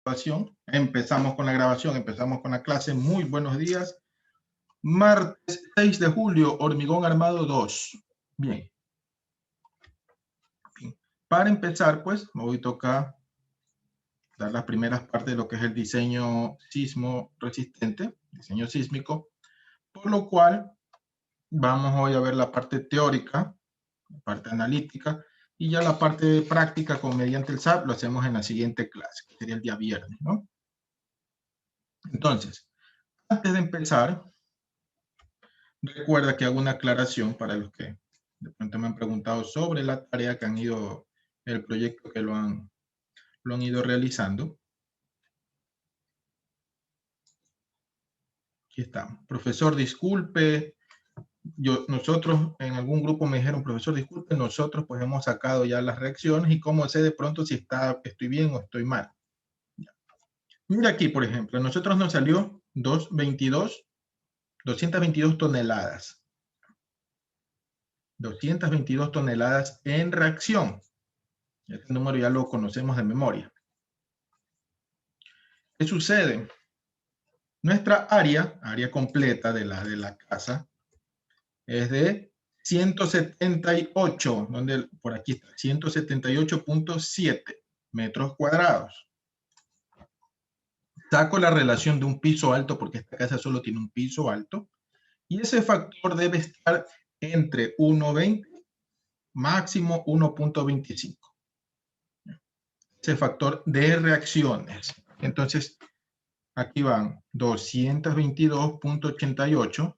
grabación. Empezamos con la grabación, empezamos con la clase. Muy buenos días. Martes 6 de julio, hormigón armado 2. Bien. Para empezar, pues, hoy toca dar las primeras partes de lo que es el diseño sismo resistente, diseño sísmico, por lo cual vamos hoy a ver la parte teórica, la parte analítica, y ya la parte práctica con mediante el SAP lo hacemos en la siguiente clase, que sería el día viernes, ¿no? Entonces, antes de empezar, recuerda que hago una aclaración para los que de pronto me han preguntado sobre la tarea que han ido, el proyecto que lo han ido realizando. Aquí está. Profesor, disculpe. Nosotros en algún grupo me dijeron, profesor, disculpe, nosotros pues hemos sacado ya las reacciones y cómo sé de pronto si estoy bien o estoy mal. Mira aquí, por ejemplo, a nosotros nos salió 222 toneladas. 222 toneladas en reacción. Este número ya lo conocemos de memoria. ¿Qué sucede? Nuestra área completa de la casa, es de 178, donde por aquí está, 178.7 metros cuadrados. Saco la relación de un piso alto, porque esta casa solo tiene un piso alto, y ese factor debe estar entre 1.20, máximo 1.25. Ese factor de reacciones. Entonces, aquí van 222.88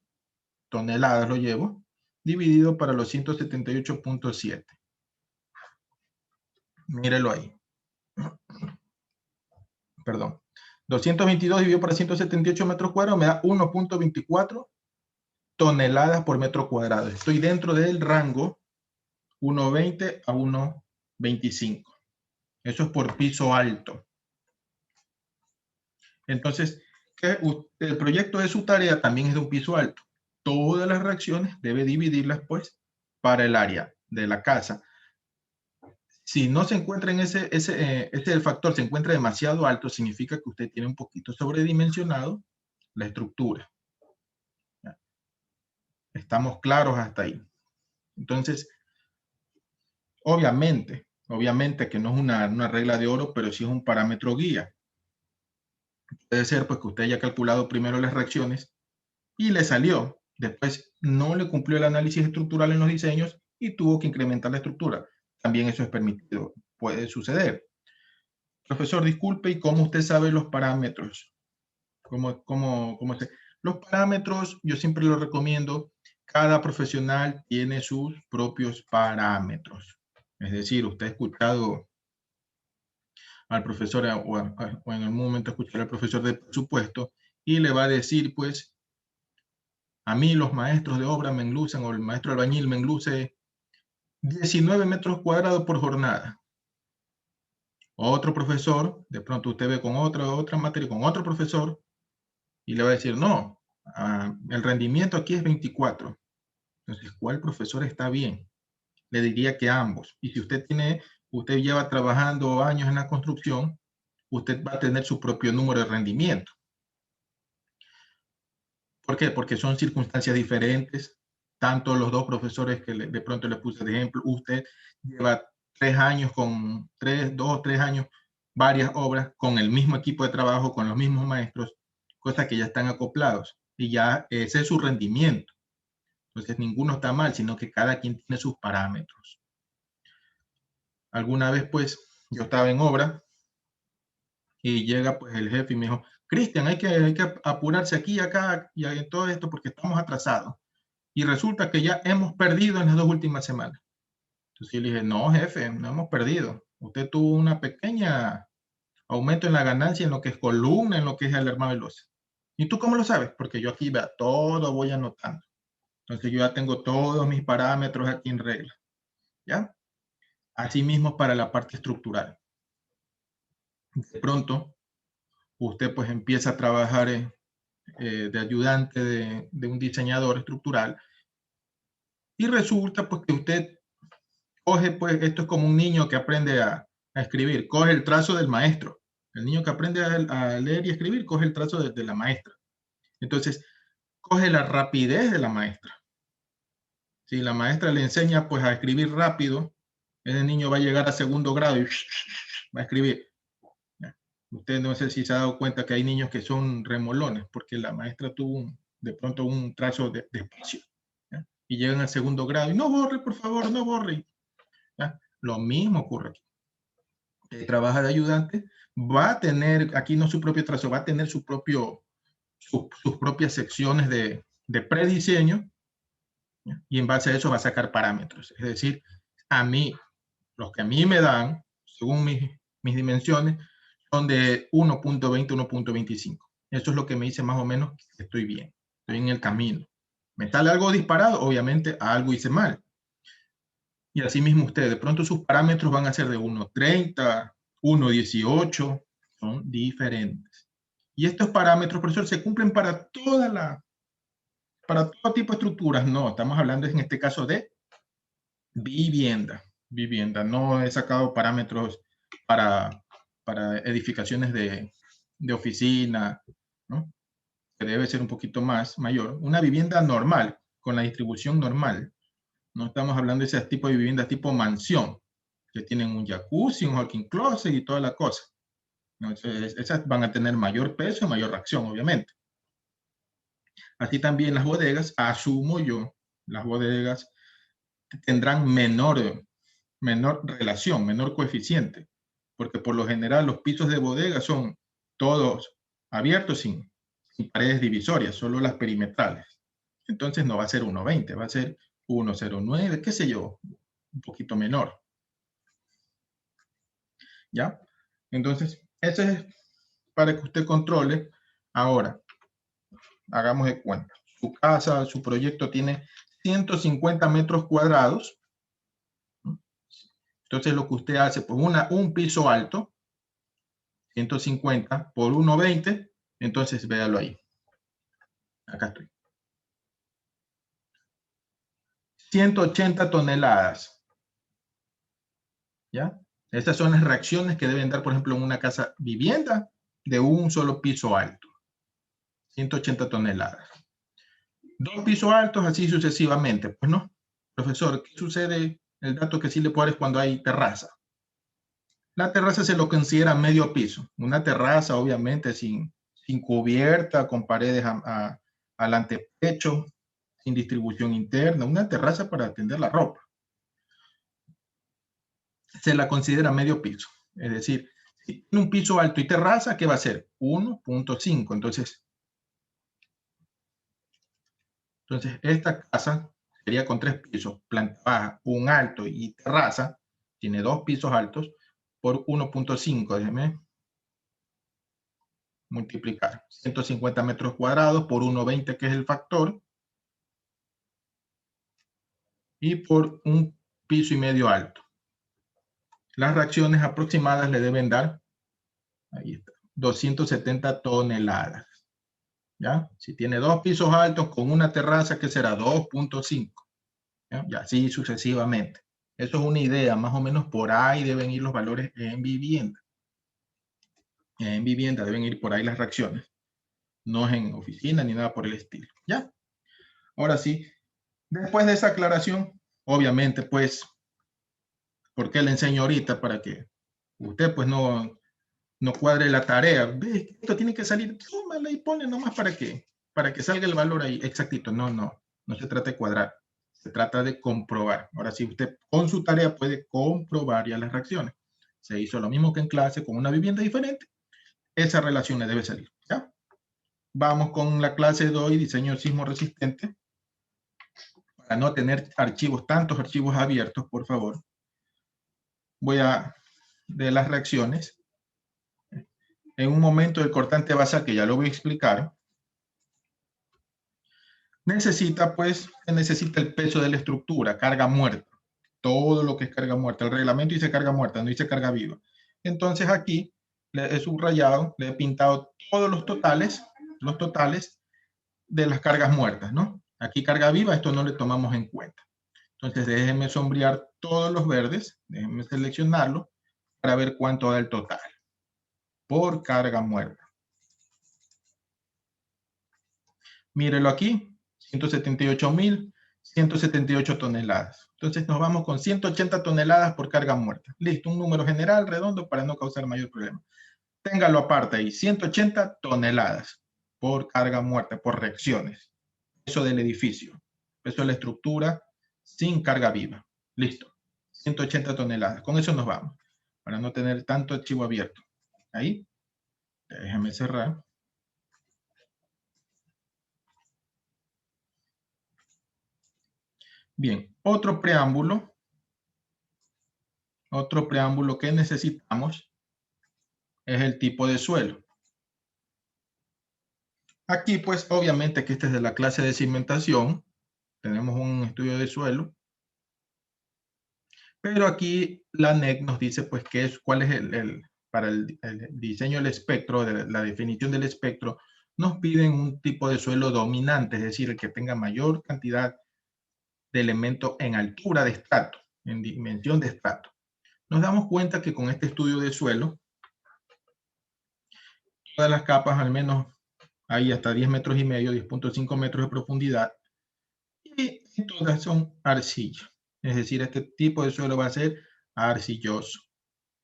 toneladas, lo llevo, dividido para los 178.7. Mírelo ahí. Perdón. 222 dividido por 178 metros cuadrados me da 1.24 toneladas por metro cuadrado. Estoy dentro del rango 1.20 a 1.25. Eso es por piso alto. Entonces, el proyecto de su tarea también es de un piso alto. Todas las reacciones debe dividirlas, pues, para el área de la casa. Si no se encuentra en el factor se encuentra demasiado alto, significa que usted tiene un poquito sobredimensionado la estructura. ¿Ya? Estamos claros hasta ahí. Entonces, obviamente que no es una regla de oro, pero sí es un parámetro guía. Puede ser pues que usted haya calculado primero las reacciones y le salió. Después no le cumplió el análisis estructural en los diseños y tuvo que incrementar la estructura. También eso es permitido, puede suceder. Profesor, disculpe, ¿y cómo usted sabe los parámetros? Los parámetros, yo siempre lo recomiendo, cada profesional tiene sus propios parámetros. Es decir, usted ha escuchado al profesor o en algún momento escuchar al profesor de presupuesto y le va a decir, pues, a mí los maestros de obra me enlucen, o el maestro albañil me enluce 19 metros cuadrados por jornada. Otro profesor, de pronto usted ve con otra materia, con otro profesor, y le va a decir, no, el rendimiento aquí es 24. Entonces, ¿cuál profesor está bien? Le diría que ambos. Y si usted lleva trabajando años en la construcción, usted va a tener su propio número de rendimiento. ¿Por qué? Porque son circunstancias diferentes. Tanto los dos profesores que de pronto le puse de ejemplo, usted lleva 3 años con 2 o 3 años, varias obras con el mismo equipo de trabajo, con los mismos maestros, cosas que ya están acoplados y ya ese es su rendimiento. Entonces ninguno está mal, sino que cada quien tiene sus parámetros. Alguna vez pues yo estaba en obra y llega pues el jefe y me dijo, Cristian, hay que apurarse aquí, acá y en todo esto porque estamos atrasados. Y resulta que ya hemos perdido en las 2 últimas semanas. Entonces yo le dije, no jefe, no hemos perdido. Usted tuvo una pequeña aumento en la ganancia en lo que es columna, en lo que es el armado de losa. ¿Y tú cómo lo sabes? Porque yo aquí vea, todo voy anotando. Entonces yo ya tengo todos mis parámetros aquí en regla. ¿Ya? Asimismo para la parte estructural. De pronto, usted pues empieza a trabajar de ayudante de un diseñador estructural y resulta pues que usted coge, pues esto es como un niño que aprende a escribir, coge el trazo del maestro El niño que aprende a leer y escribir coge el trazo de la maestra. Entonces, coge la rapidez de la maestra. Si la maestra le enseña pues a escribir rápido, ese niño va a llegar a segundo grado y va a escribir. Usted no sé si se ha dado cuenta que hay niños que son remolones porque la maestra tuvo de pronto un trazo despacio. Y llegan al segundo grado y no borre, por favor, no borre. ¿Ya? Lo mismo ocurre aquí. Trabaja de ayudante, va a tener, aquí no su propio trazo, va a tener sus propias secciones de prediseño, y en base a eso va a sacar parámetros. Es decir, a mí, los que a mí me dan, según mis dimensiones, son de 1.20 a 1.25. Eso es lo que me dice más o menos que estoy bien, estoy en el camino. ¿Me sale algo disparado? Obviamente algo hice mal. Y así mismo usted, de pronto sus parámetros van a ser de 1.30, 1.18, son diferentes. Y estos parámetros, profesor, se cumplen para para todo tipo de estructuras. No, estamos hablando en este caso de vivienda. Vivienda. No he sacado parámetros para edificaciones de oficina, ¿no? Que debe ser un poquito mayor. Una vivienda normal, con la distribución normal. No estamos hablando de ese tipo de viviendas tipo mansión, que tienen un jacuzzi, un walk-in closet y toda la cosa. Entonces, esas van a tener mayor peso y mayor reacción, obviamente. Así también las bodegas, asumo yo, las bodegas tendrán menor relación, menor coeficiente, porque por lo general los pisos de bodega son todos abiertos sin paredes divisorias, solo las perimetrales. Entonces no va a ser 1.20, va a ser 1.09, qué sé yo, un poquito menor. ¿Ya? Entonces, eso es para que usted controle. Ahora, hagamos de cuenta. Su casa, su proyecto tiene 150 metros cuadrados. Entonces, lo que usted hace, pues un piso alto, 150 por 1.20, entonces véalo ahí. Acá estoy. 180 toneladas. ¿Ya? Estas son las reacciones que deben dar, por ejemplo, en una casa vivienda de un solo piso alto. 180 toneladas. Dos pisos altos, así sucesivamente. Pues no, profesor, ¿qué sucede? El dato que sí le puedo dar es cuando hay terraza. La terraza se lo considera medio piso. Una terraza, obviamente, sin cubierta, con paredes al antepecho, sin distribución interna. Una terraza para tender la ropa. Se la considera medio piso. Es decir, si tiene un piso alto y terraza, ¿qué va a ser? 1.5. Entonces, esta casa sería con 3 pisos, planta baja, un alto y terraza, tiene 2 pisos altos, por 1.5, déjeme multiplicar, 150 metros cuadrados por 1.20, que es el factor, y por un piso y medio alto. Las reacciones aproximadas le deben dar, ahí está, 270 toneladas. ¿Ya? Si tiene 2 pisos altos con una terraza, que será 2.5. Y así sucesivamente. Eso es una idea, más o menos por ahí deben ir los valores en vivienda. En vivienda deben ir por ahí las reacciones. No es en oficina ni nada por el estilo. ¿Ya? Ahora sí, después de esa aclaración, obviamente, pues, ¿por qué le enseño ahorita? Para que usted, pues, no cuadre la tarea. Ve, esto tiene que salir, tómala y pone nomás para que salga el valor ahí exactito. No se trata de cuadrar. Se trata de comprobar. Ahora sí, usted con su tarea puede comprobar ya las reacciones. Se hizo lo mismo que en clase con una vivienda diferente. Esa relación le debe salir. ¿Ya? Vamos con la clase de hoy, diseño sismo resistente. Para no tener tantos archivos abiertos, por favor. Voy a de las reacciones. En un momento el cortante basal, que ya lo voy a explicar, necesita el peso de la estructura, carga muerta. Todo lo que es carga muerta. El reglamento dice carga muerta, no dice carga viva. Entonces aquí le he subrayado, le he pintado todos los totales de las cargas muertas, ¿no? Aquí carga viva, esto no le tomamos en cuenta. Entonces déjenme sombrear todos los verdes, déjenme seleccionarlo para ver cuánto da el total. por carga muerta. Mírelo aquí, 178.178 toneladas. Entonces nos vamos con 180 toneladas por carga muerta. Listo, un número general redondo para no causar mayor problema. Téngalo aparte ahí, 180 toneladas por carga muerta, por reacciones. Peso del edificio, peso de la estructura sin carga viva. Listo, 180 toneladas. Con eso nos vamos, para no tener tanto archivo abierto. Ahí, déjame cerrar. Bien, otro preámbulo que necesitamos es el tipo de suelo. Aquí, pues, obviamente que este es de la clase de cimentación. Tenemos un estudio de suelo. Pero aquí la NEC nos dice, pues, cuál es para el diseño del espectro, de la definición del espectro, nos piden un tipo de suelo dominante, es decir, el que tenga mayor cantidad de elementos en altura de estrato, en dimensión de estrato. Nos damos cuenta que con este estudio de suelo, todas las capas, al menos hay hasta 10 metros y medio, 10.5 metros de profundidad, y todas son arcilla. Es decir, este tipo de suelo va a ser arcilloso.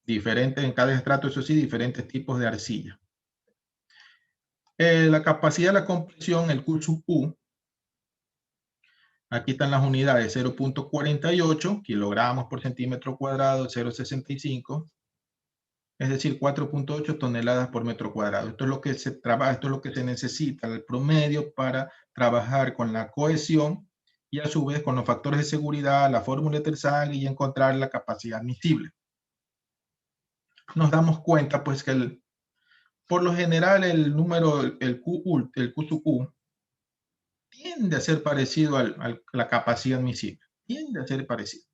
Diferentes en cada estrato, eso sí, diferentes tipos de arcilla. La capacidad de la compresión, el Q sub U, aquí están las unidades, 0.48 kilogramos por centímetro cuadrado, 0.65, es decir, 4.8 toneladas por metro cuadrado. Esto es lo que se trabaja, esto es lo que se necesita, el promedio para trabajar con la cohesión y a su vez con los factores de seguridad, la fórmula de Tersaghi y encontrar la capacidad admisible. Nos damos cuenta pues que por lo general el número, el Q sub U, tiende a ser parecido a la capacidad admisible. Tiende a ser parecido.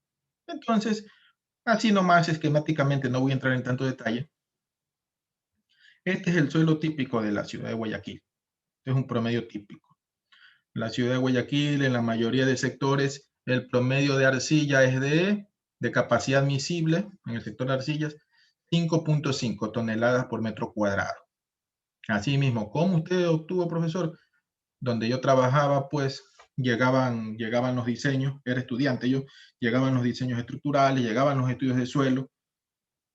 Entonces, así nomás esquemáticamente, no voy a entrar en tanto detalle. Este es el suelo típico de la ciudad de Guayaquil. Este es un promedio típico. La ciudad de Guayaquil, en la mayoría de sectores, el promedio de arcilla es de capacidad admisible, en el sector de arcillas, 5.5 toneladas por metro cuadrado. Asimismo, ¿cómo usted obtuvo, profesor? Donde yo trabajaba, pues llegaban los diseños, era estudiante yo, llegaban los diseños estructurales, llegaban los estudios de suelo,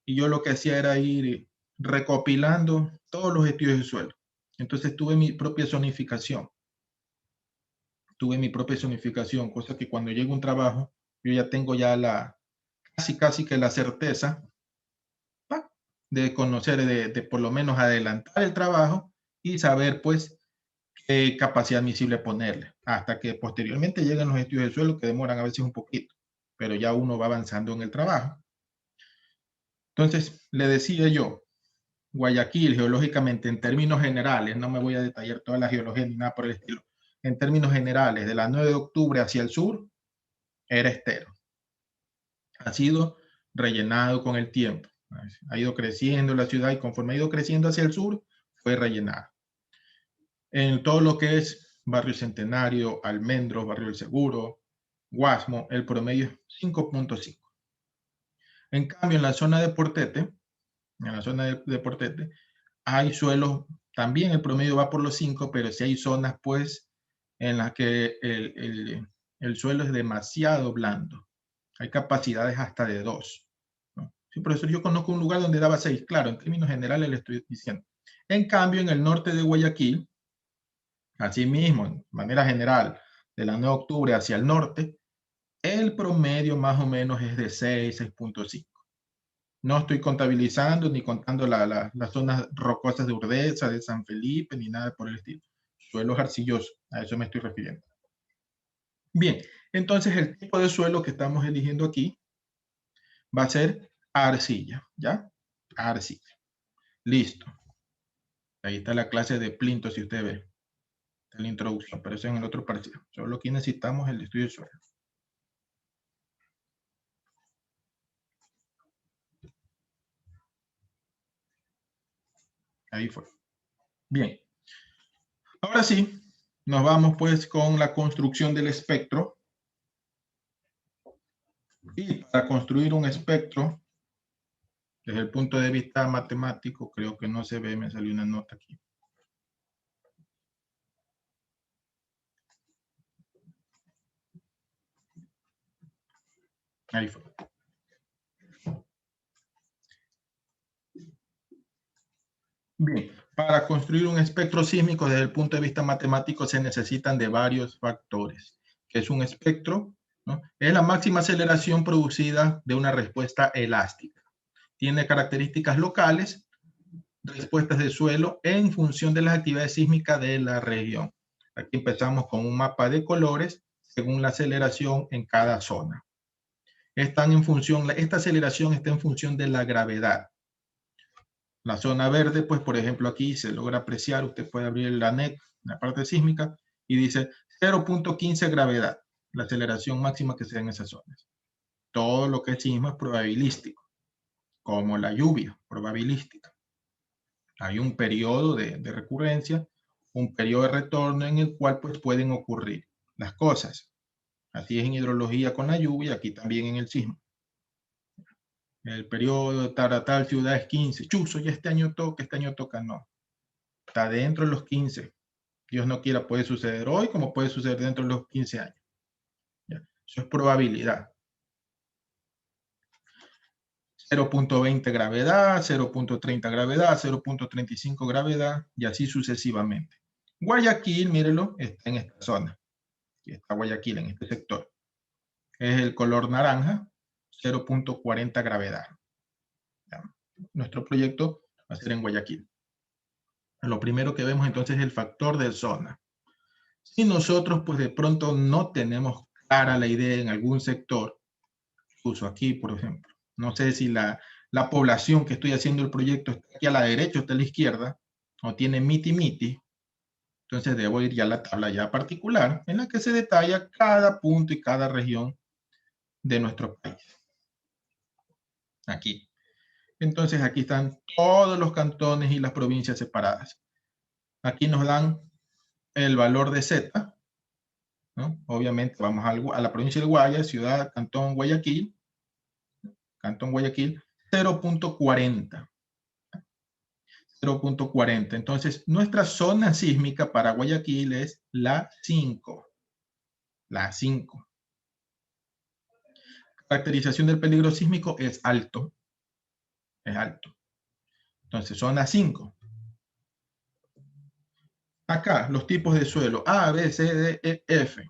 y yo lo que hacía era ir recopilando todos los estudios de suelo. Entonces tuve mi propia zonificación, cosa que cuando llega un trabajo, yo ya tengo ya casi que la certeza de conocer, de por lo menos adelantar el trabajo y saber, pues, qué capacidad admisible ponerle, hasta que posteriormente lleguen los estudios de suelo que demoran a veces un poquito, pero ya uno va avanzando en el trabajo. Entonces, le decía yo, Guayaquil geológicamente en términos generales, no me voy a detallar toda la geología ni nada por el estilo, en términos generales, de la 9 de octubre hacia el sur, era estero. Ha sido rellenado con el tiempo. Ha ido creciendo la ciudad y conforme ha ido creciendo hacia el sur, fue rellenado. En todo lo que es Barrio Centenario, Almendros, Barrio del Seguro, Guasmo, el promedio es 5.5. En cambio, en la zona de Portete, hay suelos, también el promedio va por los 5, pero sí hay zonas, pues, en las que el suelo es demasiado blando. Hay capacidades hasta de 2. ¿no? Sí, profesor, yo conozco un lugar donde daba 6. Claro, en términos generales le estoy diciendo. En cambio, en el norte de Guayaquil, asimismo, de manera general, de la 9 de octubre hacia el norte, el promedio más o menos es de 6, 6.5. No estoy contabilizando ni contando las zonas rocosas de Urdesa, de San Felipe, ni nada por el estilo. Suelos arcillosos, a eso me estoy refiriendo. Bien, entonces el tipo de suelo que estamos eligiendo aquí va a ser arcilla, ¿ya? Arcilla. Listo. Ahí está la clase de plinto, si usted ve. Está la introducción, pero eso en el otro parcial. Solo aquí necesitamos el estudio de suelo. Ahí fue. Bien. Ahora sí, nos vamos pues con la construcción del espectro. Y para construir un espectro, Desde el punto de vista matemático, creo que no se ve, me salió una nota aquí. Ahí fue. Bien, para construir un espectro sísmico desde el punto de vista matemático se necesitan de varios factores. ¿Qué es un espectro? ¿No? Es la máxima aceleración producida de una respuesta elástica. Tiene características locales, respuestas de suelo en función de las actividades sísmicas de la región. Aquí empezamos con un mapa de colores según la aceleración en cada zona. Están en función, esta aceleración está en función de la gravedad. La zona verde, pues por ejemplo aquí se logra apreciar, usted puede abrir la NEC, la parte sísmica, y dice 0.15 gravedad, la aceleración máxima que se da en esas zonas. Todo lo que es sismo es probabilístico, como la lluvia, probabilística. Hay un periodo de recurrencia, un periodo de retorno en el cual pues pueden ocurrir las cosas. Así es en hidrología con la lluvia, aquí también en el sismo. El periodo de tal ciudad es 15. Chuzo, ya este año toca, no. Está dentro de los 15. Dios no quiera, puede suceder hoy como puede suceder dentro de los 15 años. ¿Ya? Eso es probabilidad. 0.20 gravedad, 0.30 gravedad, 0.35 gravedad y así sucesivamente. Guayaquil, mírelo, está en esta zona. Aquí está Guayaquil, en este sector. Es el color naranja, 0.40 gravedad. ¿Ya? Nuestro proyecto va a ser en Guayaquil. Lo primero que vemos entonces es el factor de zona. Si nosotros pues de pronto no tenemos clara la idea en algún sector, incluso aquí por ejemplo, no sé si la población que estoy haciendo el proyecto está aquí a la derecha o está a la izquierda, o tiene miti-miti, entonces debo ir ya a la tabla ya particular en la que se detalla cada punto y cada región de nuestro país. Aquí. Entonces aquí están todos los cantones y las provincias separadas. Aquí nos dan el valor de Z, ¿no? Obviamente vamos a la provincia de Guaya, ciudad, cantón Guayaquil, 0.40. 0.40. Entonces, nuestra zona sísmica para Guayaquil es la 5. La 5. Caracterización del peligro sísmico es alto. Es alto. Entonces, zona 5. Acá, los tipos de suelo, A, B, C, D, E, F.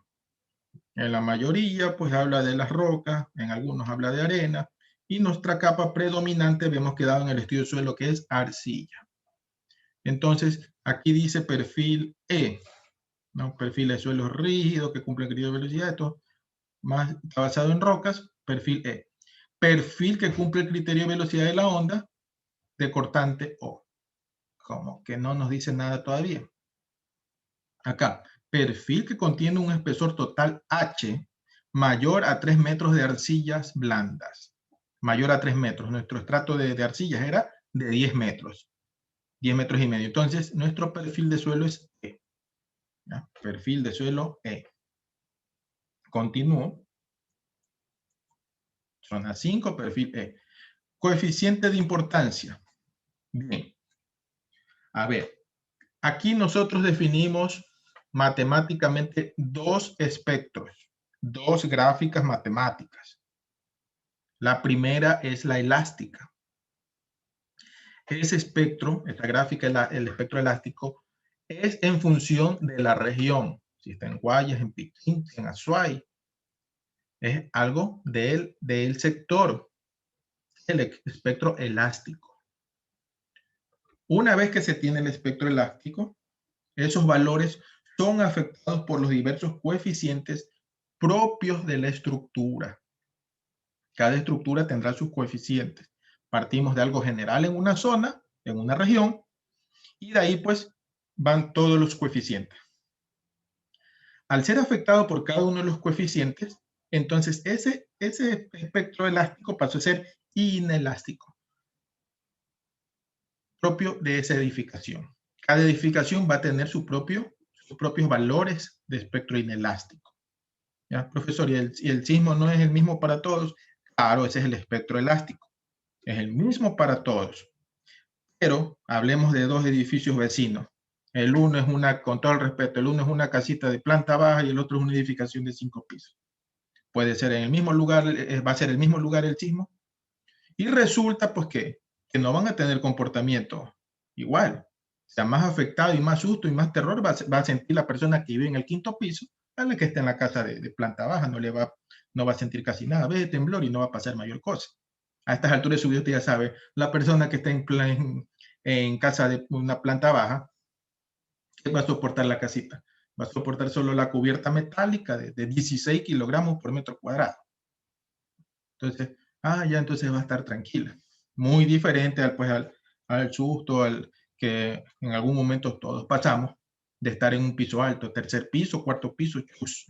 En la mayoría, pues habla de las rocas, en algunos habla de arena, y nuestra capa predominante vemos que dado en el estudio de suelo que es arcilla. Entonces, aquí dice perfil E, ¿no? Perfil de suelo rígido que cumple el criterio de velocidad, esto más está basado en rocas, perfil E. Perfil que cumple el criterio de velocidad de la onda, de cortante O. Como que no nos dice nada todavía. Acá, perfil que contiene un espesor total H mayor a 3 metros de arcillas blandas. Mayor a 3 metros. Nuestro estrato de arcillas era de 10 metros. 10 metros y medio. Entonces, nuestro perfil de suelo es E. ¿Ya? Perfil de suelo E. Continúo. Zona 5, perfil E. Coeficiente de importancia. Bien. A ver, aquí nosotros definimos matemáticamente dos espectros, dos gráficas matemáticas. La primera es la elástica. Ese espectro, esta gráfica, el espectro elástico, es en función de la región. Si está en Guayas, en Piquín, en Azuay. Es algo del sector, el espectro elástico. Una vez que se tiene el espectro elástico, esos valores son afectados por los diversos coeficientes propios de la estructura. Cada estructura tendrá sus coeficientes. Partimos de algo general en una zona, en una región, y de ahí pues van todos los coeficientes. Al ser afectado por cada uno de los coeficientes, entonces ese espectro elástico pasó a ser inelástico, propio de esa edificación. Cada edificación va a tener sus propios valores de espectro inelástico. ¿Ya, profesor? ¿Y el sismo no es el mismo para todos? Claro, ese es el espectro elástico. Es el mismo para todos. Pero hablemos de dos edificios vecinos. El uno es una, con todo el respeto, el uno es una casita de planta baja y el otro es una edificación de 5 pisos. Puede ser en el mismo lugar, va a ser el mismo lugar el sismo. Y resulta pues que no van a tener comportamiento igual. O sea, más afectado y más susto y más terror va a sentir la persona que vive en el 5º piso a la que está en la casa de planta baja. No va a sentir casi nada. Ve de temblor y no va a pasar mayor cosa. A estas alturas de su vida usted ya sabe, la persona que está en casa de una planta baja, ¿qué va a soportar la casita? Va a soportar solo la cubierta metálica de 16 kilogramos por metro cuadrado. Entonces, ya entonces va a estar tranquila. Muy diferente al susto, al que en algún momento todos pasamos, de estar en un piso alto, tercer piso, cuarto piso,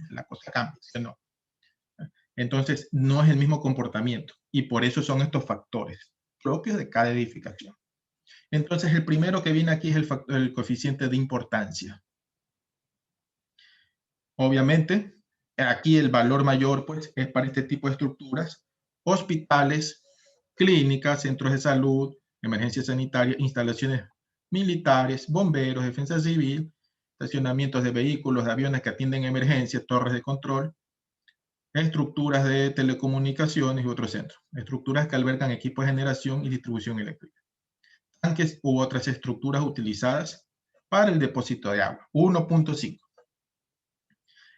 la cosa cambia, ¿sí o no? Entonces, no es el mismo comportamiento y por eso son estos factores propios de cada edificación. Entonces, el primero que viene aquí es el coeficiente de importancia. Obviamente, aquí el valor mayor pues, es para este tipo de estructuras, hospitales, clínicas, centros de salud, emergencias sanitarias, instalaciones militares, bomberos, defensa civil, estacionamientos de vehículos, de aviones que atienden emergencias, torres de control, estructuras de telecomunicaciones y otros centros, estructuras que albergan equipos de generación y distribución eléctrica, tanques u otras estructuras utilizadas para el depósito de agua. 1.5.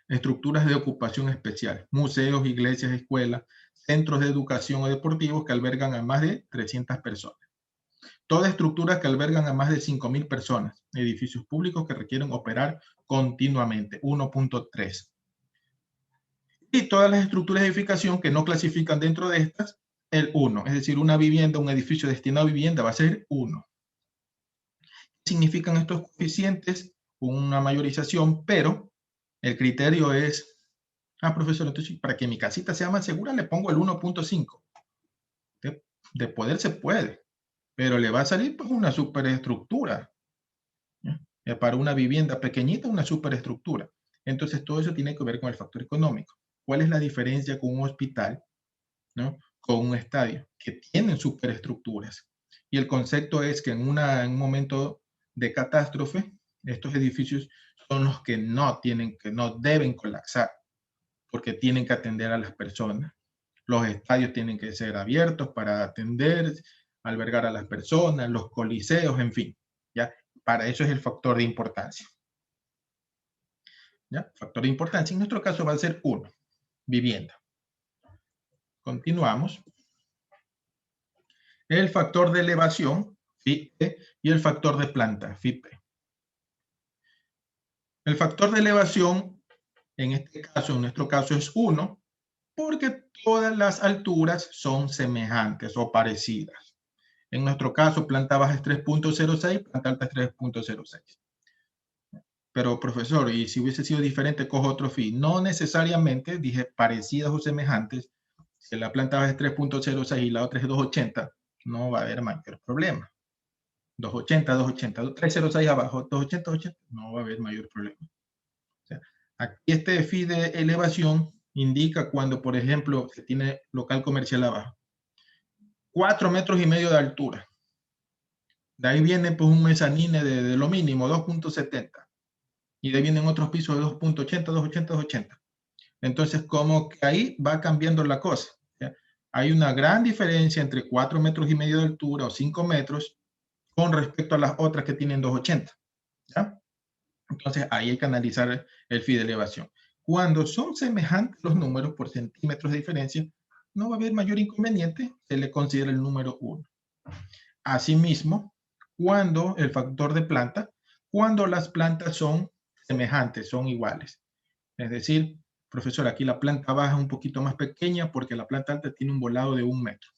Estructuras de ocupación especial, museos, iglesias, escuelas, centros de educación o deportivos que albergan a más de 300 personas. Todas estructuras que albergan a más de 5.000 personas, edificios públicos que requieren operar continuamente. 1.3. Y todas las estructuras de edificación que no clasifican dentro de estas, el 1. Es decir, una vivienda, un edificio destinado a vivienda va a ser 1. ¿Qué significan estos coeficientes? Una mayorización, pero el criterio es, profesor, entonces para que mi casita sea más segura le pongo el 1.5. De poder se puede, pero le va a salir pues una superestructura. Para una vivienda pequeñita, una superestructura. Entonces todo eso tiene que ver con el factor económico. ¿Cuál es la diferencia con un hospital, ¿no? Con un estadio? Que tienen superestructuras. Y el concepto es que en un momento de catástrofe, estos edificios son los que no deben colapsar, porque tienen que atender a las personas. Los estadios tienen que ser abiertos para atender, albergar a las personas, los coliseos, en fin. ¿Ya? Para eso es el factor de importancia. ¿Ya? Factor de importancia en nuestro caso va a ser 1, vivienda. Continuamos. El factor de elevación, FIP, y el factor de planta, FIP. El factor de elevación, en nuestro caso es 1, porque todas las alturas son semejantes o parecidas. En nuestro caso, planta baja es 3.06, planta alta es 3.06. Pero, profesor, ¿y si hubiese sido diferente, cojo otro FI? No necesariamente, dije parecidas o semejantes. Si la planta baja es 3.06 y la otra es 2.80, no va a haber mayor problema. 2.80, 2.80, 3.06 abajo, 2.80, 2.80, no va a haber mayor problema. O sea, aquí este FI de elevación indica cuando, por ejemplo, se tiene local comercial abajo. 4,5 metros de altura. De ahí viene pues un mezanine de lo mínimo, 2.70. Y de ahí vienen otros pisos de 2.80, 2.80, 2.80. Entonces, como que ahí va cambiando la cosa. ¿Ya? Hay una gran diferencia entre 4,5 metros de altura o 5 metros con respecto a las otras que tienen 2.80. ¿Ya? Entonces, ahí hay que analizar el FI de elevación. Cuando son semejantes los números por centímetros de diferencia, no va a haber mayor inconveniente, se le considera el número 1. Asimismo, cuando el factor de planta, cuando las plantas son semejantes, son iguales. Es decir, profesor, aquí la planta baja es un poquito más pequeña porque la planta alta tiene un volado de 1 metro.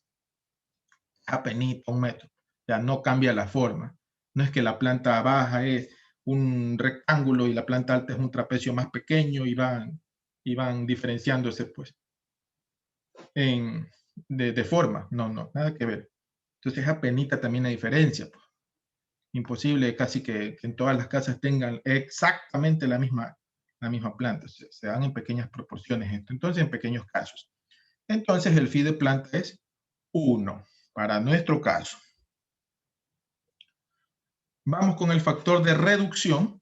Apenita, 1 metro. Ya no cambia la forma. No es que la planta baja es un rectángulo y la planta alta es un trapecio más pequeño y van diferenciándose pues de forma. No, nada que ver. Entonces apenita también la diferencia. Pues. Imposible casi que en todas las casas tengan exactamente la misma planta. Se dan en pequeñas proporciones esto. Entonces, en pequeños casos. Entonces, el FI de planta es 1. para nuestro caso. Vamos con el factor de reducción.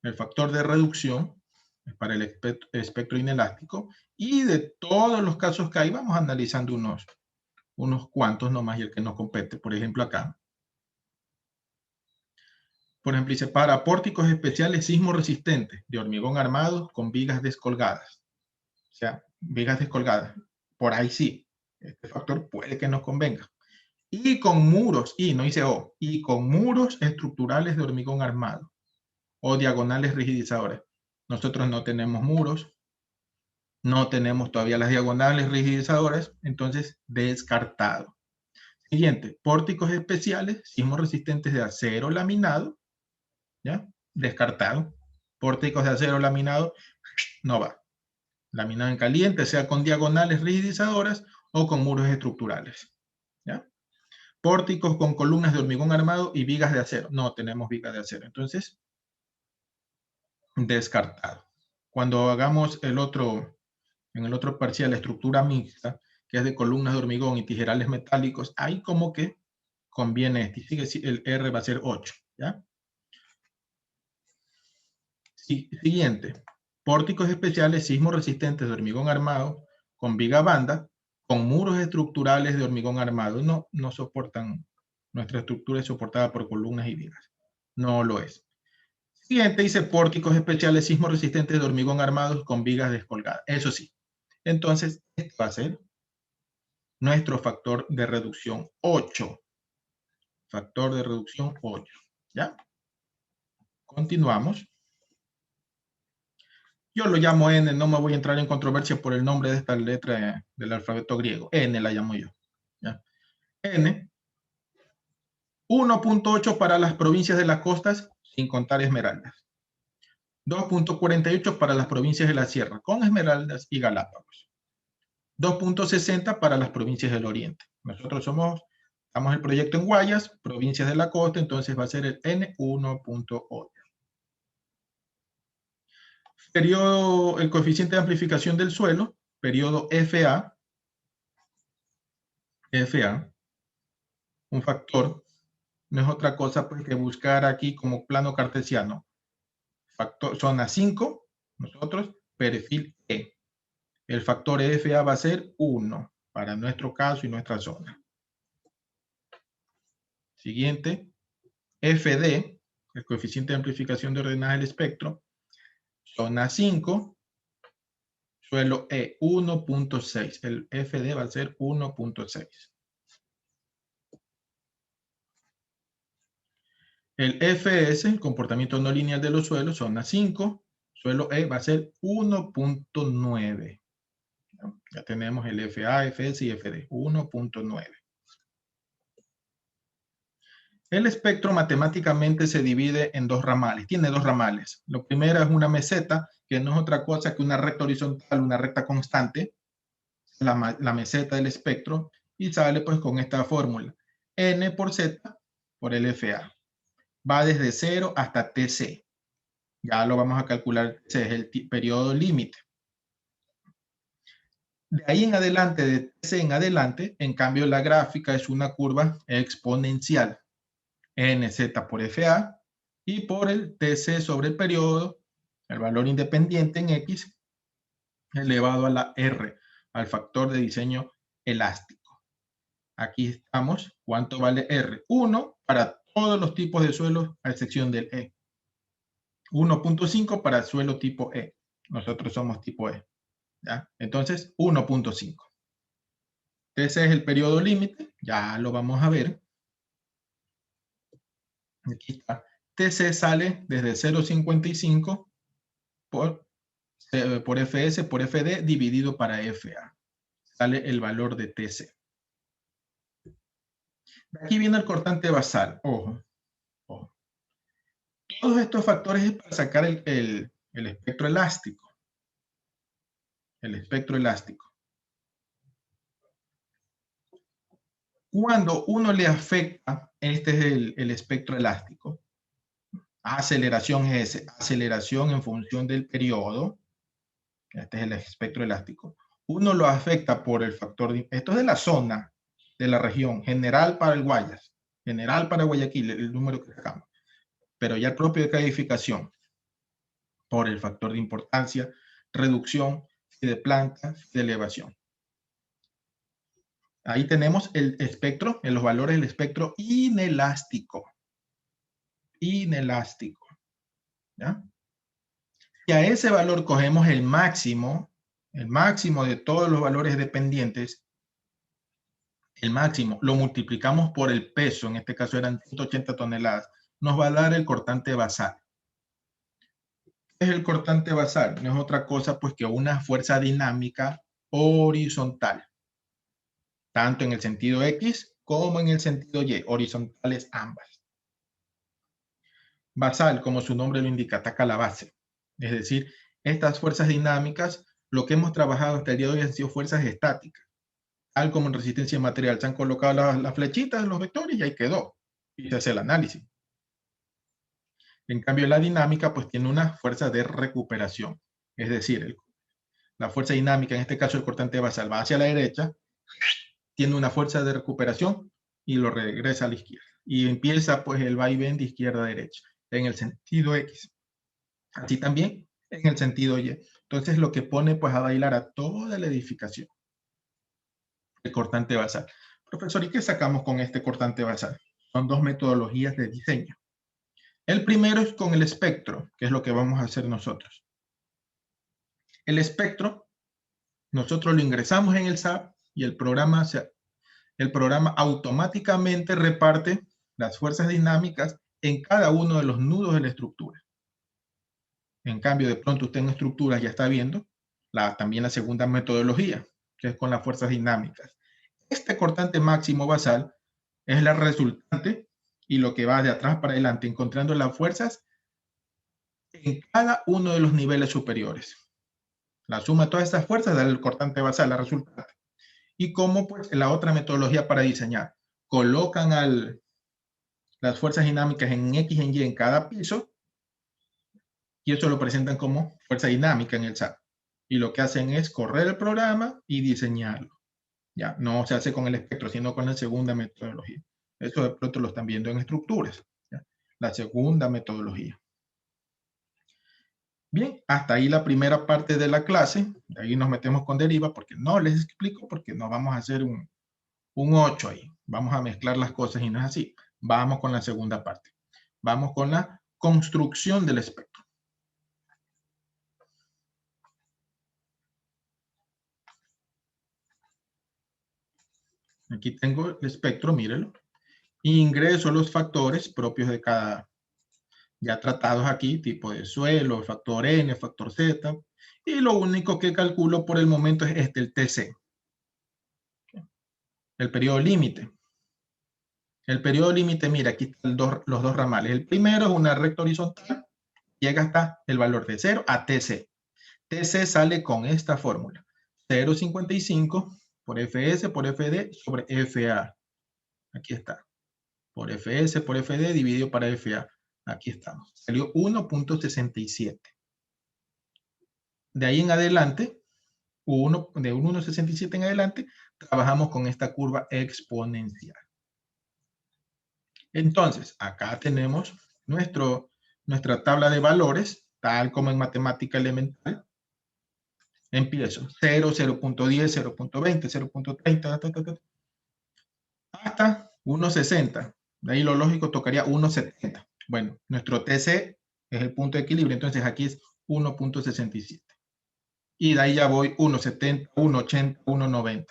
El factor de reducción es para el espectro inelástico. Y de todos los casos que hay, vamos analizando unos cuantos nomás y el que nos compete. Por ejemplo, acá. Por ejemplo, dice, para pórticos especiales sismo resistentes de hormigón armado con vigas descolgadas. O sea, vigas descolgadas. Por ahí sí. Este factor puede que nos convenga. Y con muros, y no dice O, y con muros estructurales de hormigón armado o diagonales rigidizadoras. Nosotros no tenemos muros, no tenemos todavía las diagonales rigidizadoras, entonces descartado. Siguiente, pórticos especiales, sismos resistentes de acero laminado, ¿ya? Descartado. Pórticos de acero laminado, no va. Laminado en caliente, sea con diagonales rigidizadoras o con muros estructurales, ¿ya? Pórticos con columnas de hormigón armado y vigas de acero. No tenemos vigas de acero, entonces descartado. Cuando hagamos en el otro parcial, la estructura mixta, que es de columnas de hormigón y tijerales metálicos, ahí como que conviene este. El R va a ser 8, ¿ya? Siguiente. Pórticos especiales sismo resistentes de hormigón armado con viga banda, con muros estructurales de hormigón armado. No soportan, nuestra estructura es soportada por columnas y vigas. No lo es. Siguiente dice pórticos especiales sismo resistentes de hormigón armados con vigas descolgadas. Eso sí. Entonces, este va a ser nuestro factor de reducción 8. Factor de reducción 8. ¿Ya? Continuamos. Yo lo llamo N, no me voy a entrar en controversia por el nombre de esta letra del alfabeto griego. N la llamo yo. ¿Ya? N. 1.8 para las provincias de las costas, sin contar Esmeraldas. 2.48 para las provincias de la Sierra, con Esmeraldas y Galápagos. 2.60 para las provincias del Oriente. Nosotros estamos el proyecto en Guayas, provincias de la costa, entonces va a ser el N1.8. Periodo, el coeficiente de amplificación del suelo, periodo FA, un factor, no es otra cosa pues, que buscar aquí como plano cartesiano. Factor, zona 5, nosotros, perfil E. El factor FA va a ser 1 para nuestro caso y nuestra zona. Siguiente, FD, el coeficiente de amplificación de ordenaje del espectro, zona 5, suelo E, 1.6. El FD va a ser 1.6. El FS, el comportamiento no lineal de los suelos, zona 5, suelo E va a ser 1.9. Ya tenemos el FA, FS y FD, 1.9. El espectro matemáticamente se divide en dos ramales, tiene dos ramales. Lo primero es una meseta, que no es otra cosa que una recta horizontal, una recta constante, la meseta del espectro, y sale pues con esta fórmula, N por Z por el FA. Va desde 0 hasta TC. Ya lo vamos a calcular, ese es el periodo límite. De ahí en adelante, de TC en adelante, en cambio la gráfica es una curva exponencial. NZ por FA y por el TC sobre el periodo, el valor independiente en X, elevado a la R, al factor de diseño elástico. Aquí estamos, ¿cuánto vale R? 1 para todos los tipos de suelos, a excepción del E. 1.5 para suelo tipo E. Nosotros somos tipo E. ¿Ya? Entonces, 1.5. Ese es el periodo límite, ya lo vamos a ver. Aquí está. TC sale desde 0.55 por FS por FD dividido para FA. Sale el valor de TC. Aquí viene el cortante basal. Ojo, ojo. Todos estos factores es para sacar el espectro elástico. El espectro elástico. Cuando uno le afecta, este es el espectro elástico. Aceleración es aceleración en función del periodo. Este es el espectro elástico. uno lo afecta por el factor de... Esto es de la zona, de la región, general para el Guayas, general para Guayaquil, el número que sacamos. Pero ya el propio de calificación, por el factor de importancia, reducción de plantas, de elevación. Ahí tenemos el espectro, en los valores del espectro inelástico. Inelástico. ¿Ya? Y a ese valor cogemos el máximo de todos los valores dependientes, el máximo, lo multiplicamos por el peso, en este caso eran 180 toneladas, nos va a dar el cortante basal. ¿Qué es el cortante basal? No es otra cosa pues que una fuerza dinámica horizontal, tanto en el sentido X como en el sentido Y, horizontales ambas. Basal, como su nombre lo indica, ataca la base. Es decir, estas fuerzas dinámicas, lo que hemos trabajado hasta el día de hoy han sido fuerzas estáticas. Tal como en resistencia material, se han colocado las flechitas, los vectores y ahí quedó. Y se hace el análisis. En cambio, la dinámica pues tiene una fuerza de recuperación. Es decir, la fuerza dinámica, en este caso el cortante basal, va hacia la derecha, tiene una fuerza de recuperación y lo regresa a la izquierda. Y empieza pues el vaivén de izquierda a derecha, en el sentido X. Así también en el sentido Y. Entonces lo que pone pues a bailar a toda la edificación. El cortante basal. Profesor, ¿y qué sacamos con este cortante basal? Son dos metodologías de diseño. El primero es con el espectro, que es lo que vamos a hacer nosotros. El espectro, nosotros lo ingresamos en el SAP y el programa automáticamente reparte las fuerzas dinámicas en cada uno de los nudos de la estructura. En cambio, de pronto usted en estructuras ya está viendo también la segunda metodología, que es con las fuerzas dinámicas. Este cortante máximo basal es la resultante y lo que va de atrás para adelante, encontrando las fuerzas en cada uno de los niveles superiores. La suma de todas estas fuerzas da el cortante basal, la resultante. Y como pues la otra metodología para diseñar, colocan las fuerzas dinámicas en X y en Y en cada piso y eso lo presentan como fuerza dinámica en el SAP. Y lo que hacen es correr el programa y diseñarlo. Ya, no se hace con el espectro, sino con la segunda metodología. Eso de pronto lo están viendo en estructuras. ¿Ya? La segunda metodología. Bien, hasta ahí la primera parte de la clase. De ahí nos metemos con deriva porque no les explico, porque no vamos a hacer un 8 ahí. Vamos a mezclar las cosas y no es así. Vamos con la segunda parte. Vamos con la construcción del espectro. Aquí tengo el espectro, mírenlo. Ingreso los factores propios de cada, ya tratados aquí, tipo de suelo, factor N, factor Z. Y lo único que calculo por el momento es el TC. El periodo límite. El periodo límite, mira, aquí están los dos ramales. El primero es una recta horizontal, llega hasta el valor de 0 a TC. TC sale con esta fórmula. 0,55 por FS por FD sobre FA. Aquí está. Por FS por FD dividido para FA. Aquí estamos. Salió 1.67. De ahí en adelante, de 1.67 en adelante, trabajamos con esta curva exponencial. Entonces, acá tenemos nuestra tabla de valores, tal como en matemática elemental. Empiezo 0, 0.10, 0.20, 0.30, hasta 1.60. De ahí lo lógico tocaría 1.70. Bueno, nuestro TC es el punto de equilibrio, entonces aquí es 1.67. Y de ahí ya voy 1.70, 1.80, 1.90.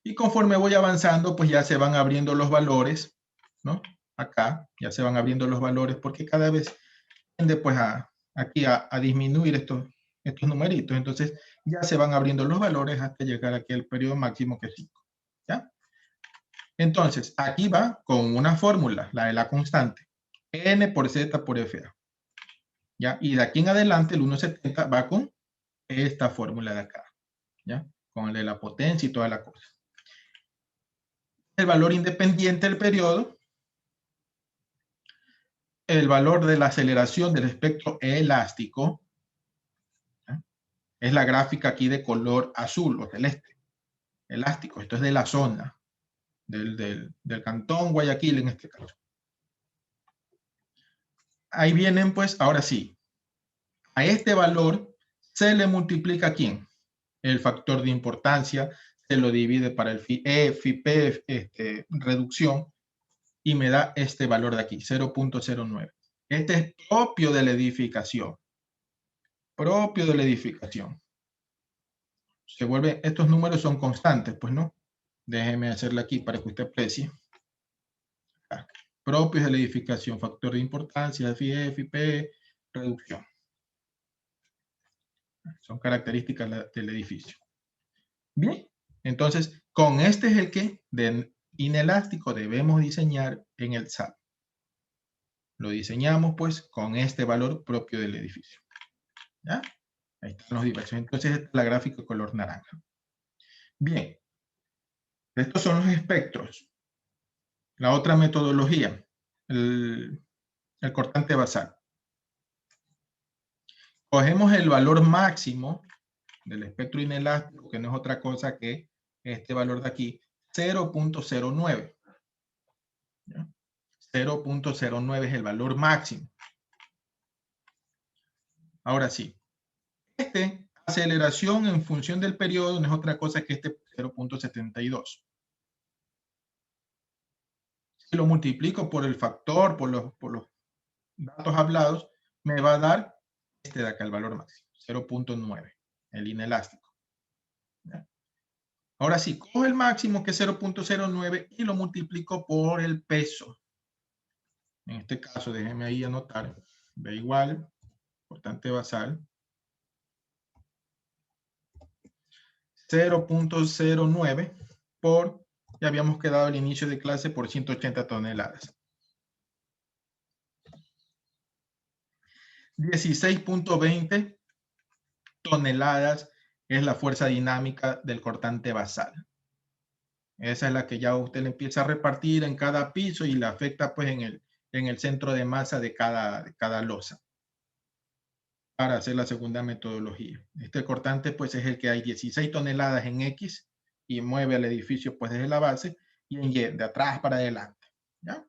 Y conforme voy avanzando, pues ya se van abriendo los valores, ¿no? Acá ya se van abriendo los valores porque cada vez tiende pues aquí a disminuir estos numeritos. Entonces ya se van abriendo los valores hasta llegar aquí al periodo máximo que es 5. ¿Ya? Entonces aquí va con una fórmula, la de la constante. N por Z por FA. ¿Ya? Y de aquí en adelante el 1.70 va con esta fórmula de acá. ¿Ya? Con el de la potencia y toda la cosa. El valor independiente del periodo, el valor de la aceleración del espectro elástico, ¿eh? Es la gráfica aquí de color azul o celeste, elástico. Esto es de la zona, del cantón Guayaquil en este caso. Ahí vienen, pues, ahora sí. A este valor se le multiplica ¿quién? El factor de importancia, se lo divide para el FIE, FIP, reducción, y me da este valor de aquí, 0.09. Este es propio de la edificación. Propio de la edificación. Se vuelve, estos números son constantes, pues no. Déjeme hacerle aquí para que usted aprecie. Propios de la edificación, factor de importancia, FIE, FIP, reducción. Son características del edificio. Bien, entonces, con este es el que de inelástico debemos diseñar en el SAP. Lo diseñamos, pues, con este valor propio del edificio. ¿Ya? Ahí están los diversos. Entonces, esta es la gráfica color naranja. Bien, estos son los espectros. La otra metodología, el cortante basal. Cogemos el valor máximo del espectro inelástico, que no es otra cosa que este valor de aquí, 0.09. 0.09 es el valor máximo. Ahora sí, aceleración en función del periodo no es otra cosa que este 0.72. Si lo multiplico por el factor, por los datos hablados, me va a dar este de acá, el valor máximo, 0.9, el inelástico. ¿Ya? Ahora sí, cojo el máximo, que es 0.09, y lo multiplico por el peso. En este caso, déjenme ahí anotar, B igual, cortante basal, 0.09 por, ya habíamos quedado al inicio de clase, por 180 toneladas. 16.20 toneladas es la fuerza dinámica del cortante basal. Esa es la que ya usted le empieza a repartir en cada piso y le afecta, pues, en el centro de masa de cada losa, para hacer la segunda metodología. Este cortante, pues, es el que hay 16 toneladas en X y mueve al edificio, pues, desde la base, y en Y, de atrás para adelante. ¿Ya?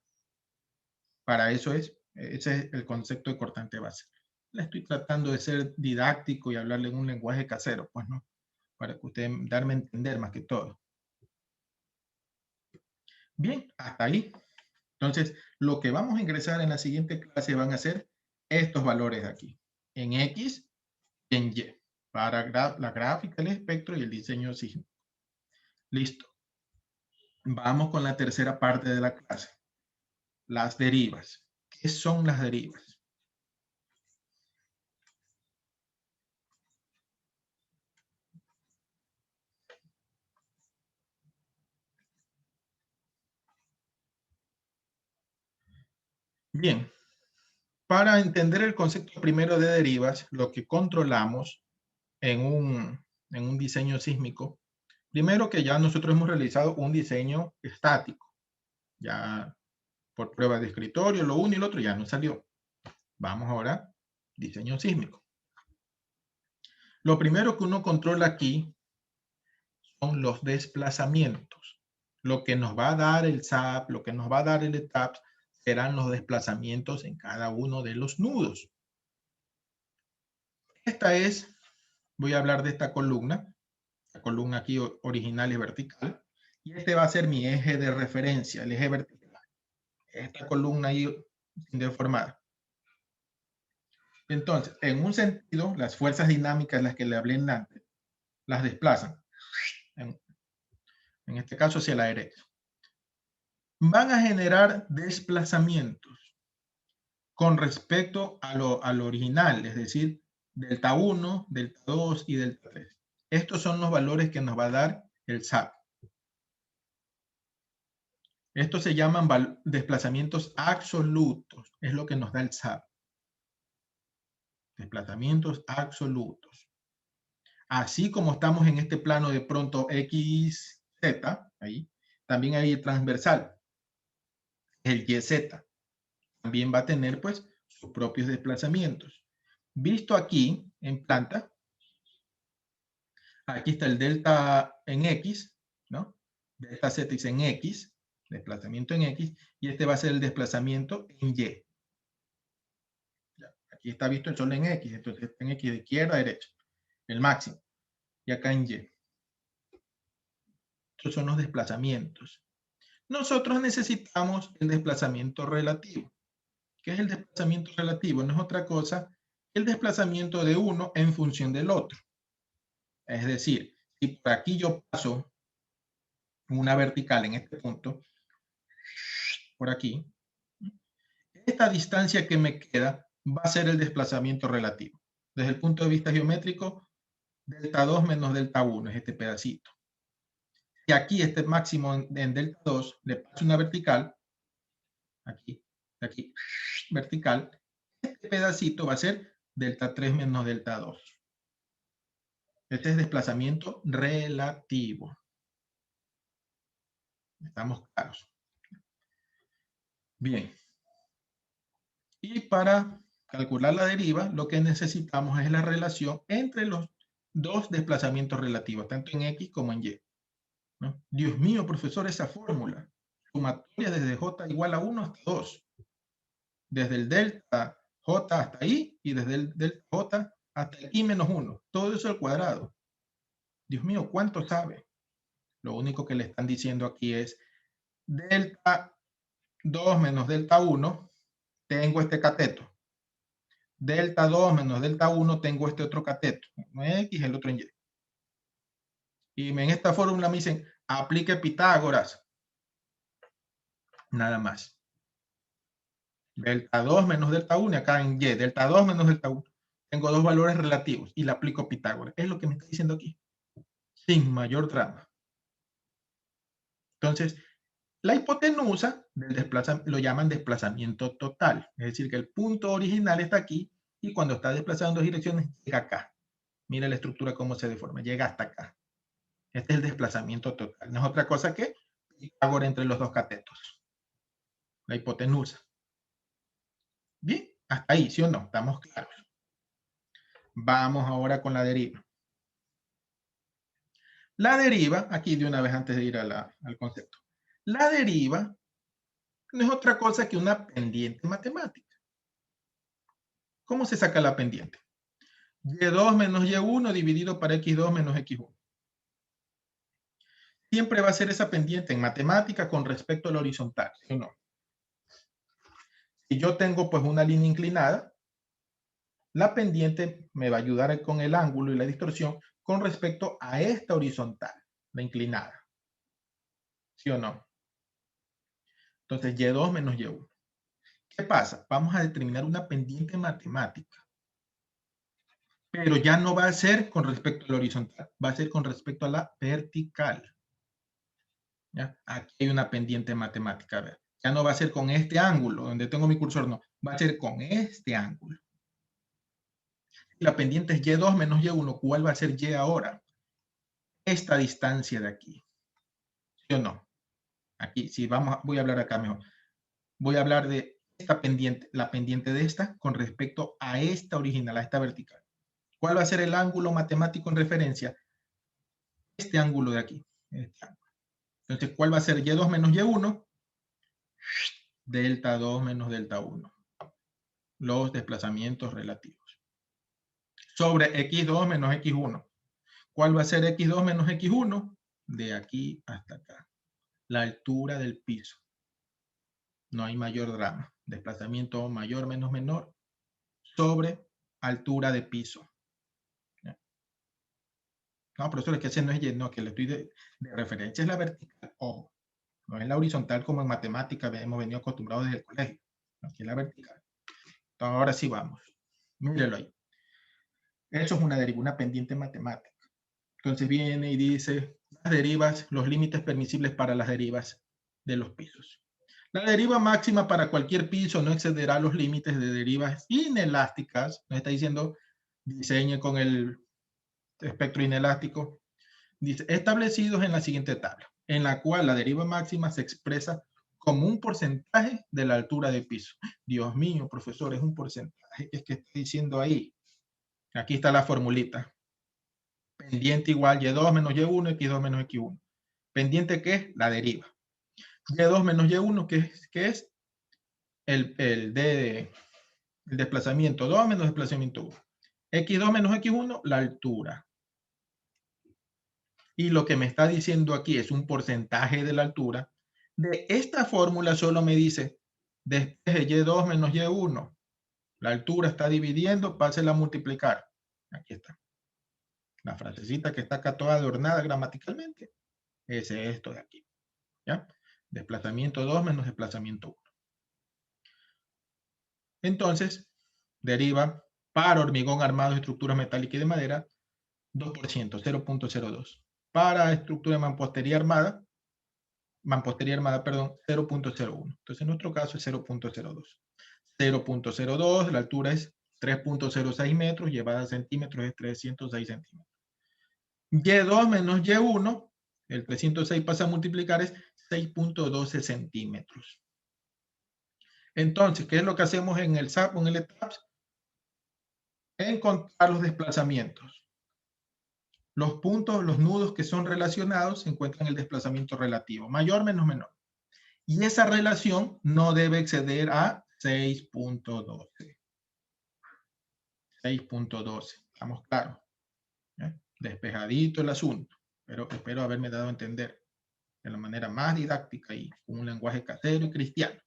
Para eso ese es el concepto de cortante base. Le estoy tratando de ser didáctico y hablarle en un lenguaje casero, pues, ¿no? Para que usted darme a entender más que todo. Bien, hasta ahí. Entonces, lo que vamos a ingresar en la siguiente clase van a ser estos valores de aquí, en X y en Y, para la gráfica, el espectro y el diseño sísmico. Listo. Vamos con la tercera parte de la clase, las derivas. ¿Qué son las derivas? Bien, para entender el concepto primero de derivas, lo que controlamos en un diseño sísmico, primero que ya nosotros hemos realizado un diseño estático, ya por prueba de escritorio, lo uno y lo otro ya no salió. Vamos ahora, diseño sísmico. Lo primero que uno controla aquí son los desplazamientos. Lo que nos va a dar el SAP, lo que nos va a dar el ETAP, serán los desplazamientos en cada uno de los nudos. Esta es, voy a hablar de esta columna. La columna aquí original es vertical. Y este va a ser mi eje de referencia, el eje vertical. Esta columna ahí deformada. Entonces, en un sentido, las fuerzas dinámicas, las que le hablé antes, las desplazan. En este caso hacia la derecha. Van a generar desplazamientos con respecto a lo original, es decir, delta 1, delta 2 y delta 3. Estos son los valores que nos va a dar el SAP. Estos se llaman desplazamientos absolutos, es lo que nos da el SAP. Desplazamientos absolutos. Así como estamos en este plano de pronto X, Z, ahí, también hay el transversal, el YZ. También va a tener, pues, sus propios desplazamientos. Visto aquí en planta, Aquí está el delta en X, ¿no? Delta Z es en X, desplazamiento en X, y este va a ser el desplazamiento en Y. Ya, aquí está visto el sol en X, entonces está en X de izquierda a derecha, el máximo, y acá en Y. Estos son los desplazamientos. Nosotros necesitamos el desplazamiento relativo. ¿Qué es el desplazamiento relativo? No es otra cosa que el desplazamiento de uno en función del otro. Es decir, si por aquí yo paso una vertical en este punto, por aquí, esta distancia que me queda va a ser el desplazamiento relativo. Desde el punto de vista geométrico, delta 2 menos delta 1 es este pedacito. Y aquí este máximo en delta 2 le paso una vertical, aquí, vertical, este pedacito va a ser delta 3 menos delta 2. Este es desplazamiento relativo. ¿Estamos claros? Bien. Y para calcular la deriva, lo que necesitamos es la relación entre los dos desplazamientos relativos, tanto en X como en Y, ¿no? Dios mío, profesor, esa fórmula. Sumatoria desde J igual a 1 hasta 2. Desde el delta J hasta I y desde el delta J hasta el I menos 1. Todo eso al cuadrado. Dios mío, ¿cuánto sabe? Lo único que le están diciendo aquí es delta 2 menos delta 1, tengo este cateto. Delta 2 menos delta 1, tengo este otro cateto. Uno en X, el otro en Y. Y en esta fórmula me dicen, aplique Pitágoras. Nada más. Delta 2 menos delta 1, y acá en Y, delta 2 menos delta 1. Tengo dos valores relativos y le aplico Pitágoras. Es lo que me está diciendo aquí. Sin mayor drama. Entonces, la hipotenusa del lo llaman desplazamiento total. Es decir, que el punto original está aquí y cuando está desplazado en dos direcciones llega acá. Mira la estructura cómo se deforma. Llega hasta acá. Este es el desplazamiento total. No es otra cosa que Pitágoras entre los dos catetos. La hipotenusa. Bien, hasta ahí, ¿sí o no? Estamos claros. Vamos ahora con la deriva. La deriva, aquí de una vez antes de ir al concepto. La deriva no es otra cosa que una pendiente matemática. ¿Cómo se saca la pendiente? Y2 menos Y1 dividido para X2 menos X1. Siempre va a ser esa pendiente en matemática con respecto a la horizontal, ¿sí o no? Si yo tengo pues una línea inclinada, la pendiente me va a ayudar con el ángulo y la distorsión con respecto a esta horizontal, la inclinada. ¿Sí o no? Entonces, Y2 menos Y1. ¿Qué pasa? Vamos a determinar una pendiente matemática. Pero ya no va a ser con respecto a la horizontal, va a ser con respecto a la vertical. ¿Ya? Aquí hay una pendiente matemática. A ver, ya no va a ser con este ángulo, donde tengo mi cursor, no. Va a ser con este ángulo. La pendiente es Y2 menos Y1. ¿Cuál va a ser Y ahora? Esta distancia de aquí. ¿Sí o no? Aquí, si voy a hablar acá mejor. Voy a hablar de esta pendiente, la pendiente de esta con respecto a esta original, a esta vertical. ¿Cuál va a ser el ángulo matemático en referencia? Este ángulo de aquí. Este ángulo. Entonces, ¿cuál va a ser Y2 menos Y1? Delta 2 menos delta 1. Los desplazamientos relativos. Sobre X2 menos X1. ¿Cuál va a ser X2 menos X1? De aquí hasta acá. La altura del piso. No hay mayor drama. Desplazamiento mayor menos menor sobre altura de piso. No, profesor, es que ese no es Y, no, que le estoy de referencia es la vertical. Ojo, no es la horizontal como en matemática hemos venido acostumbrados desde el colegio. Aquí es la vertical. Entonces, ahora sí vamos. Mírelo ahí. Eso es una deriva, una pendiente matemática. Entonces viene y dice las derivas, los límites permisibles para las derivas de los pisos. La deriva máxima para cualquier piso no excederá los límites de derivas inelásticas. Nos está diciendo, diseñe con el espectro inelástico. Dice, establecidos en la siguiente tabla, en la cual la deriva máxima se expresa como un porcentaje de la altura de piso. Dios mío, profesor, es un porcentaje. Es que está diciendo ahí. Aquí está la formulita. Pendiente igual Y2 menos Y1, X2 menos X1. Pendiente, ¿qué es? La deriva. Y2 menos Y1, ¿qué es? El desplazamiento 2 menos desplazamiento 1. X2 menos X1, la altura. Y lo que me está diciendo aquí es un porcentaje de la altura. De esta fórmula solo me dice despeje Y2 menos Y1. La altura está dividiendo, pásela a multiplicar. Aquí está. La frasecita que está acá toda adornada gramaticalmente. Ese es esto de aquí. ¿Ya? Desplazamiento 2 menos desplazamiento 1. Entonces, deriva para hormigón armado, estructuras metálicas y de madera, 2%, 0.02. Para estructura de mampostería armada, 0.01. Entonces, en nuestro caso es 0.02. 0.02, la altura es 3.06 metros, llevada a centímetros es 306 centímetros. Y2 menos Y1, el 306 pasa a multiplicar, es 6.12 centímetros. Entonces, ¿qué es lo que hacemos en el SAP o en el ETAPS? Encontrar los desplazamientos. Los puntos, los nudos que son relacionados se encuentran en el desplazamiento relativo, mayor menos menor. Y esa relación no debe exceder a 6.12. 6.12, ¿estamos claros? Despejadito el asunto, pero espero haberme dado a entender de la manera más didáctica y con un lenguaje casero y cristiano.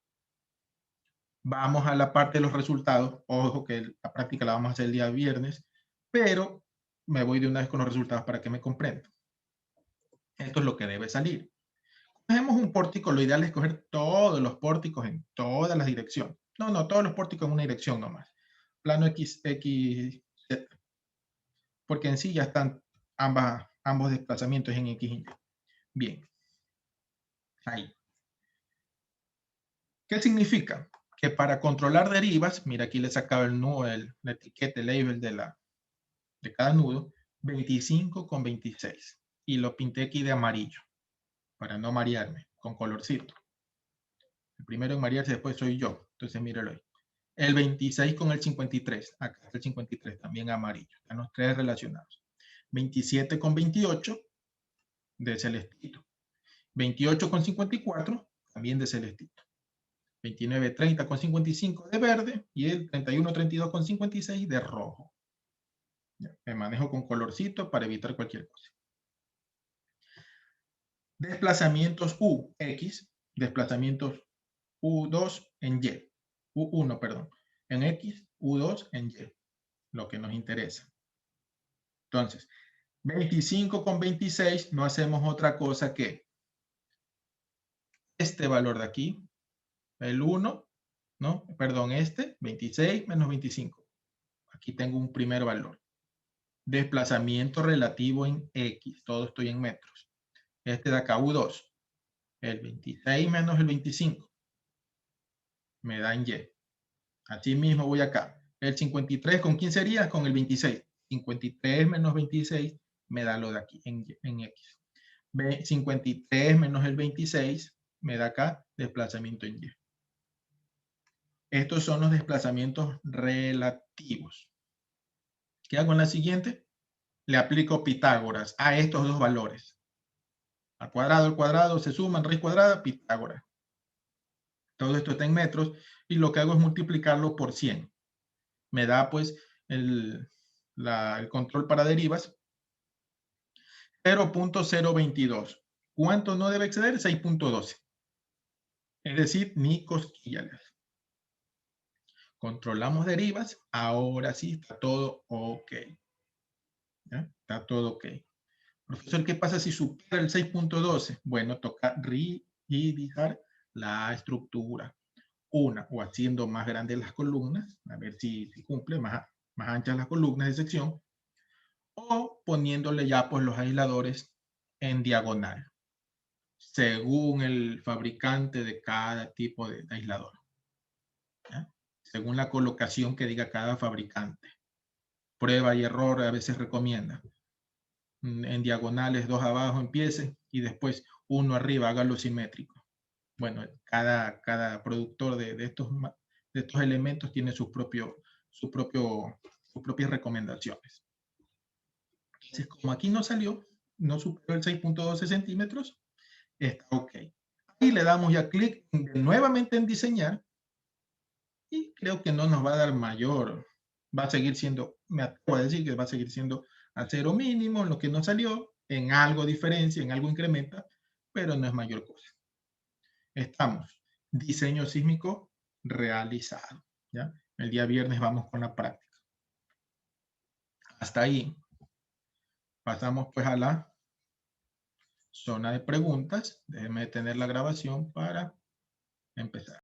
Vamos a la parte de los resultados. Ojo que la práctica la vamos a hacer el día viernes, pero me voy de una vez con los resultados para que me comprendan. Esto es lo que debe salir. Cogemos un pórtico, lo ideal es coger todos los pórticos en todas las direcciones. No, todos los pórticos en una dirección nomás. Plano X, Z. Porque en sí ya están ambos desplazamientos en X y Y. Bien. Ahí. ¿Qué significa? Que para controlar derivas, mira aquí le sacaba el nudo, la etiqueta, el label de cada nudo, 25 con 26. Y lo pinté aquí de amarillo, para no marearme, con colorcito. El primero en marearse después soy yo, entonces míralo ahí. El 26 con el 53, acá está el 53, también amarillo, están los tres relacionados. 27 con 28, de celestito. 28 con 54, también de celestito. 29-30 con 55 de verde y el 31-32 con 56 de rojo. Me manejo con colorcito para evitar cualquier cosa. Desplazamientos U, X, desplazamientos U2 en Y, U1, perdón, en X, U2 en Y, lo que nos interesa. Entonces, 25 con 26 no hacemos otra cosa que este valor de aquí, el 1, ¿no? Perdón, 26 menos 25. Aquí tengo un primer valor. Desplazamiento relativo en X, todo estoy en metros. Este de acá, U2, el 26 menos el 25, me da en Y. Así mismo voy acá. El 53, ¿con quién sería? Con el 26. 53 menos 26 me da lo de aquí, en X. 53 menos el 26 me da acá desplazamiento en Y. Estos son los desplazamientos relativos. ¿Qué hago en la siguiente? Le aplico Pitágoras a estos dos valores. Al cuadrado, se suman, raíz cuadrada, Pitágoras. Todo esto está en metros y lo que hago es multiplicarlo por 100. Me da pues el control para derivas 0.022. ¿Cuánto no debe exceder? 6.12. Es decir, ni cosquillas. Controlamos derivas, ahora sí está todo ok. ¿Ya? Está todo ok. Profesor, ¿qué pasa si supera el 6.12? Bueno, toca rigidizar la estructura. Una, o haciendo más grandes las columnas, a ver si cumple, más anchas las columnas de sección, o poniéndole ya pues los aisladores en diagonal, según el fabricante de cada tipo de aislador. ¿Ya? Según la colocación que diga cada fabricante. Prueba y error a veces recomienda. En diagonales, 2 abajo empiece y después 1 arriba, hágalo simétrico. Bueno, cada productor de estos elementos tiene sus propias recomendaciones. Entonces, como aquí no salió, no superó el 6.12 centímetros, está ok. Y le damos ya clic nuevamente en diseñar y creo que no nos va a dar mayor, va a seguir siendo, me atrevo a decir que va a seguir siendo a cero mínimo, lo que no salió, en algo diferencia, en algo incrementa, pero no es mayor cosa. Estamos, diseño sísmico realizado, ¿ya? El día viernes vamos con la práctica. Hasta ahí. Pasamos pues a la zona de preguntas. Déjenme detener la grabación para empezar.